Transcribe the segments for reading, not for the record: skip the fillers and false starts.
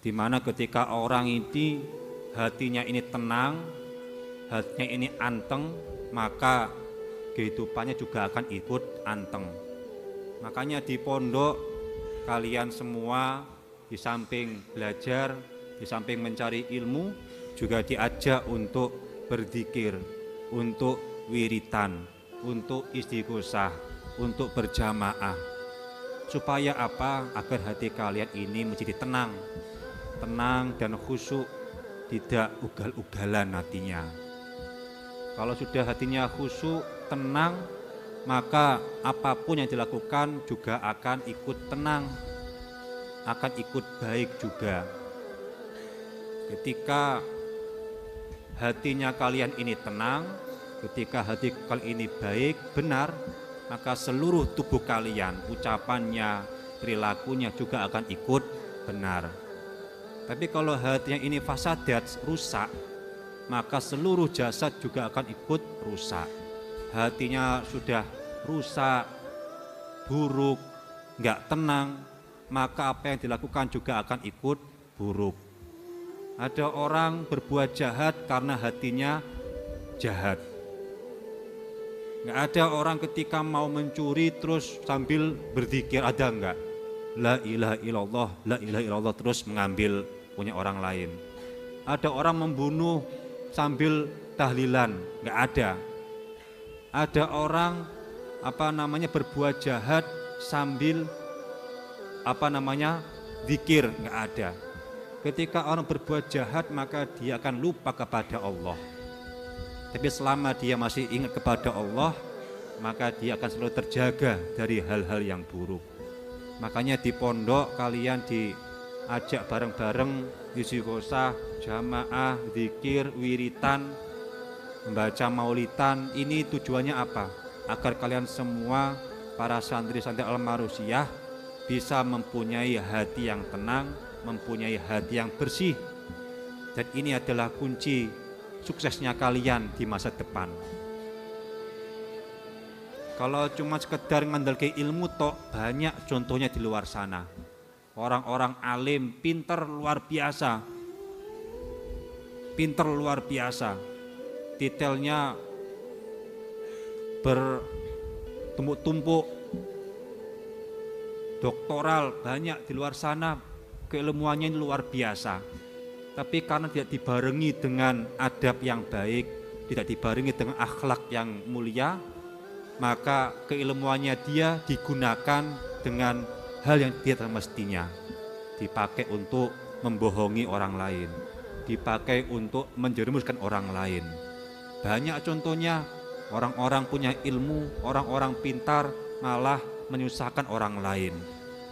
Dimana ketika orang ini hatinya ini tenang, hatinya ini anteng, maka kehidupannya juga akan ikut anteng. Makanya di pondok kalian semua di samping belajar, di samping mencari ilmu, juga diajak untuk berzikir, untuk wiritan, untuk istighosah, untuk berjamaah. Supaya apa? Agar hati kalian ini menjadi tenang dan khusyuk, tidak ugal-ugalan hatinya. Kalau sudah hatinya khusyuk, tenang, maka apapun yang dilakukan juga akan ikut tenang, akan ikut baik juga. Ketika hatinya kalian ini tenang, ketika hati kalian ini baik, benar, maka seluruh tubuh kalian, ucapannya, perilakunya juga akan ikut benar. Tapi kalau hatinya ini fasadat, rusak, maka seluruh jasad juga akan ikut rusak. Hatinya sudah rusak, buruk, nggak tenang, maka apa yang dilakukan juga akan ikut buruk. Ada orang berbuat jahat karena hatinya jahat. Nggak ada orang ketika mau mencuri terus sambil berzikir, ada nggak? La ilaha illallah, la ilaha illallah, terus mengambil punya orang lain. Ada orang membunuh sambil tahlilan, nggak ada. Ada orang berbuat jahat sambil zikir, nggak ada. Ketika orang berbuat jahat maka dia akan lupa kepada Allah. Tapi selama dia masih ingat kepada Allah, maka dia akan selalu terjaga dari hal-hal yang buruk. Makanya di pondok kalian diajak bareng-bareng istighosah, jamaah, zikir, wiritan, membaca maulidan. Ini tujuannya apa? Agar kalian semua para santri-santri Al-Marusiyah bisa mempunyai hati yang tenang, mempunyai hati yang bersih. Dan ini adalah kunci suksesnya kalian di masa depan. Kalau cuma sekedar ngandalke ilmu tok, banyak contohnya di luar sana. Orang-orang alim, pinter luar biasa. Detailnya bertumpuk-tumpuk, doktoral banyak di luar sana, keilmuannya ini luar biasa. Tapi karena tidak dibarengi dengan adab yang baik, tidak dibarengi dengan akhlak yang mulia, maka keilmuannya dia digunakan dengan hal yang tidak mestinya. Dipakai untuk membohongi orang lain, dipakai untuk menjerumuskan orang lain. Banyak contohnya, orang-orang punya ilmu, orang-orang pintar malah menyusahkan orang lain,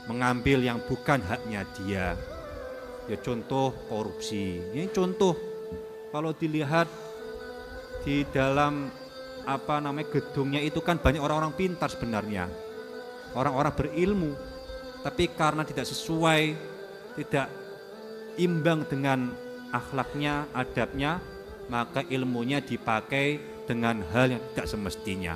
mengambil yang bukan haknya dia. Ya contoh korupsi. Ini contoh kalau dilihat di dalam gedungnya itu kan banyak orang-orang pintar sebenarnya, orang-orang berilmu, tapi karena tidak sesuai, tidak imbang dengan akhlaknya, adabnya, maka ilmunya dipakai dengan hal yang tidak semestinya.